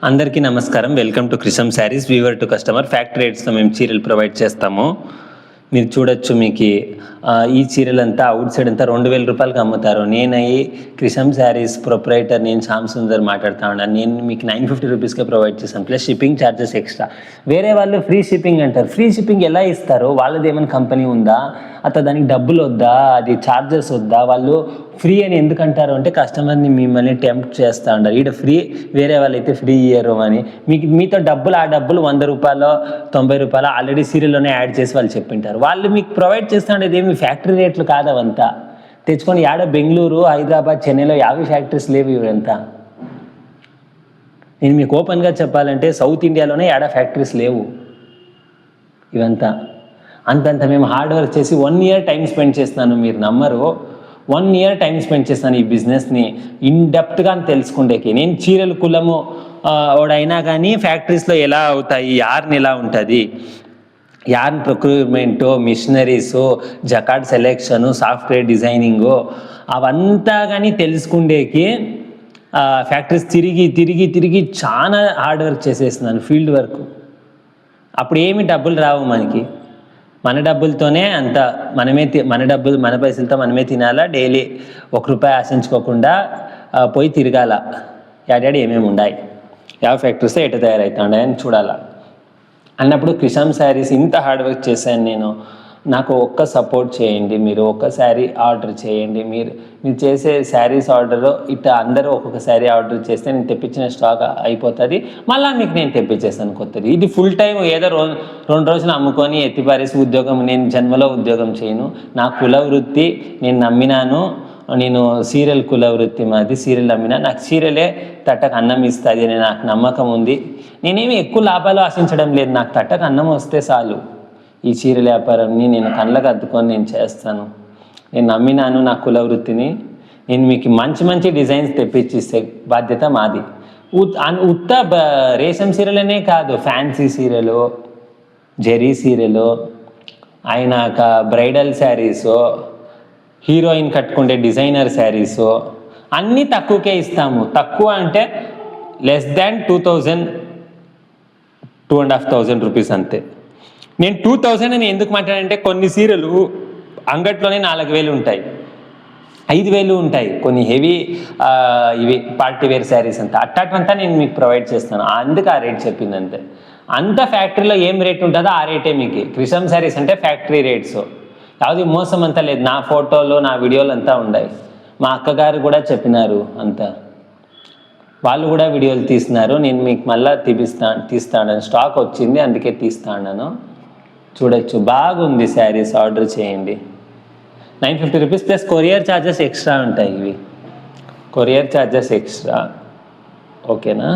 అందరికీ నమస్కారం. Welcome to Krisham sarees. Weaver to customer factory రేట్స్తో మేము చీరలు ప్రొవైడ్ చేస్తాము. మీరు చూడొచ్చు. మీకు ఈ చీరలంతా అవుట్ సైడ్ అంతా 2000 రూపాయలకి అమ్ముతారు. నేను క్రిషమ్ శారీస్ ప్రొప్రైటర్, నేను శ్యామ్ సుందర్ మాట్లాడుతూ ఉన్నాను. నేను మీకు 950 రూపీస్కే ప్రొవైడ్ చేస్తాను, ప్లస్ షిప్పింగ్ ఛార్జెస్ ఎక్స్ట్రా. వేరే వాళ్ళు ఫ్రీ షిప్పింగ్ అంటారు. ఫ్రీ షిప్పింగ్ ఎలా ఇస్తారు? వాళ్ళది ఏమైనా కంపెనీ ఉందా? దానికి డబ్బులు వద్దా? అది ఛార్జెస్ వద్దా? వాళ్ళు ఫ్రీ అని ఎందుకంటారు అంటే కస్టమర్ని మిమ్మల్ని టెంప్ట్ చేస్తూ ఉంటారు. ఇక్కడ ఫ్రీ, వేరే వాళ్ళైతే ఫ్రీ ఇయ్యరు అని. మీతో డబ్బులు, ఆ డబ్బులు 100 రూపాయలు 90 రూపాయలు ఆల్రెడీ సీరియల్లోనే యాడ్ చేసి వాళ్ళు చెప్పింటారు. వాళ్ళు మీకు ప్రొవైడ్ చేస్తూ ఉండేది ఏమి ఫ్యాక్టరీ రేట్లు కాదు. అవంతా తెచ్చుకొని బెంగళూరు, హైదరాబాద్, చెన్నైలో 50 ఫ్యాక్టరీస్ లేవు ఇవంతా. నేను మీకు ఓపెన్గా చెప్పాలంటే సౌత్ ఇండియాలోనే 50 ఫ్యాక్టరీస్ లేవు ఇవంతా. అంతంత మేము హార్డ్ వర్క్ చేసి 1 ఇయర్ టైం స్పెండ్ చేస్తున్నాను. మీరు నమ్మరు, 1 ఇయర్ టైం స్పెండ్ చేస్తాను ఈ బిజినెస్ని ఇన్డెప్త్గా తెలుసుకుంటేకి. నేను చీరల కులము వాడైనా కానీ ఫ్యాక్టరీస్లో ఎలా అవుతాయి, యార్న్ ఎలా ఉంటుంది, yarn procurement, machineries, jacquard selection, software designing, అవంతా కానీ తెలుసుకుండేకి ఫ్యాక్టరీస్ తిరిగి తిరిగి తిరిగి చాలా హార్డ్ వర్క్ చేసేస్తున్నాను, ఫీల్డ్ వర్క్. అప్పుడు ఏమి డబ్బులు రావు మనకి. మన డబ్బులతోనే అంత మన పైసలతో మనమే తినాలా. డైలీ 1 రూపాయి ఆశించుకోకుండా పోయి తిరగాల. యాడాడు ఏమేమి ఉన్నాయి, ಯಾವ ఫ్యాక్టరీస్ ఎట్లా తయారవుతాయని చూడాలా అన్నప్పుడు క్రిషమ్ శారీస్ ఇంత హార్డ్ వర్క్ చేశాను నేను. నాకు ఒక్క సపోర్ట్ చేయండి, మీరు ఒక్క శారీ ఆర్డర్ చేయండి. మీరు చేసే శారీస్ ఆర్డర్ ఇట్లా అందరూ ఒక్కొక్క శారీ ఆర్డర్ చేస్తే నేను తెప్పించిన స్టాక్ అయిపోతుంది. మళ్ళీ మీకు నేను తెప్పించేస్తాను కొత్తది. ఇది ఫుల్ టైం ఏదో 2 రోజులు అమ్ముకొని ఎత్తిపారేసి ఉద్యోగం, నేను జన్మలో ఉద్యోగం చేయను. నా కుల వృత్తి నేను నమ్మినాను. నేను సీరియల్ కుల వృత్తి మాది. సీరియల్ నమ్మినా, నాకు సీరియలే తట్టకు అన్నం ఇస్తుంది అని నాకు నమ్మకం ఉంది. నేనేమి ఎక్కువ లాభాలు ఆశించడం లేదు. నాకు తట్టకు అన్నం వస్తే చాలు. ఈ చీరల వ్యాపారాన్ని నేను కళ్ళకు అద్దుకొని నేను చేస్తాను. నేను నమ్మినాను నా కుల వృత్తిని. నేను మీకు మంచి మంచి డిజైన్స్ తెప్పించిస్తే బాధ్యత మాది. ఉత్త రేషం సీరియలనే కాదు, ఫ్యాన్సీ సీరియలు, జెరీ సీరియలు, అయినాక బ్రైడల్ శారీసు, హీరోయిన్ కట్టుకుంటే డిజైనర్ శారీసు అన్నీ తక్కువకే ఇస్తాము. తక్కువ అంటే లెస్ దాన్ 2000, 2500 రూపీస్ అంతే. నేను 2000 అని ఎందుకు మాట్లాడంటే కొన్ని సీరియలు అంగట్లోనే 4000 ఉంటాయి, 5000 ఉంటాయి. కొన్ని హెవీ ఇవి పార్టీ వేర్ శారీస్ అంతా అట్టాటంతా నేను మీకు ప్రొవైడ్ చేస్తాను. అందుకు ఆ రేట్ చెప్పింది అంతే. అంత ఫ్యాక్టరీలో ఏం రేట్ ఉంటుందో ఆ రేటే మీకు. క్రిషమ్ శారీస్ అంటే ఫ్యాక్టరీ రేట్స్. యావది మోసం అంతా లేదు. నా ఫోటోలు, నా వీడియోలు అంతా ఉన్నాయి. మా అక్కగారు కూడా చెప్పినారు అంతా. వాళ్ళు కూడా వీడియోలు తీస్తున్నారు. నేను మీకు మళ్ళీ తీస్తాను. స్టాక్ వచ్చింది అందుకే తీస్తాను. చూడొచ్చు, బాగుంది శారీస్. ఆర్డర్ చేయండి. 950 rupees plus courier charges extra ఉంటాయి. ఇవి కొరియర్ ఛార్జెస్ ఎక్స్ట్రా. ఓకేనా?